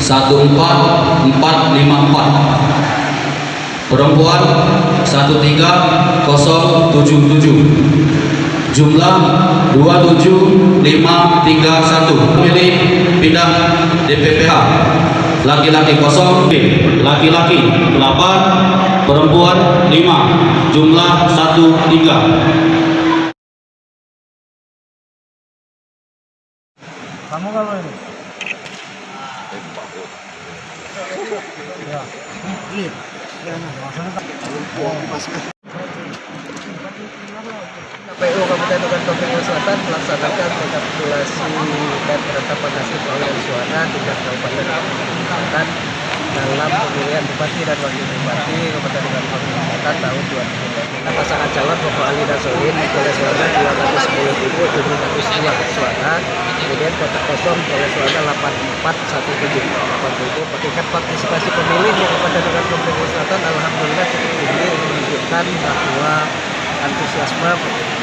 14454. Perempuan 13077. Jumlah 27531. Pilih pindah DPPH. Laki-laki 0, laki-laki 8, perempuan 5, jumlah 13. Kamu kalau ini? Ya. Iya. Ya, maksudnya KPU Kabupaten Toraja Selatan melaksanakan rekapitulasi dan penetapan hasil perolehan suara tingkat Kabupaten Selatan dalam pemilihan Bupati dan Wakil Bupati Kabupaten Toraja Selatan tahun 2020. Pasangan calon Bapak Ali Nasolin oleh suara 210.702 suara, kemudian kotak kosong oleh suara 8417. Tingkat partisipasi pemilih di Kabupaten Toraja Selatan alhamdulillah cukup tinggi, menunjukkan bahwa antusiasme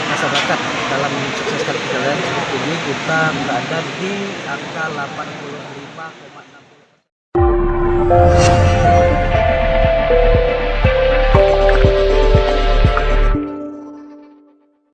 masyarakat dalam mensukseskan pilihan seperti ini. Kita berada di angka 85,6%.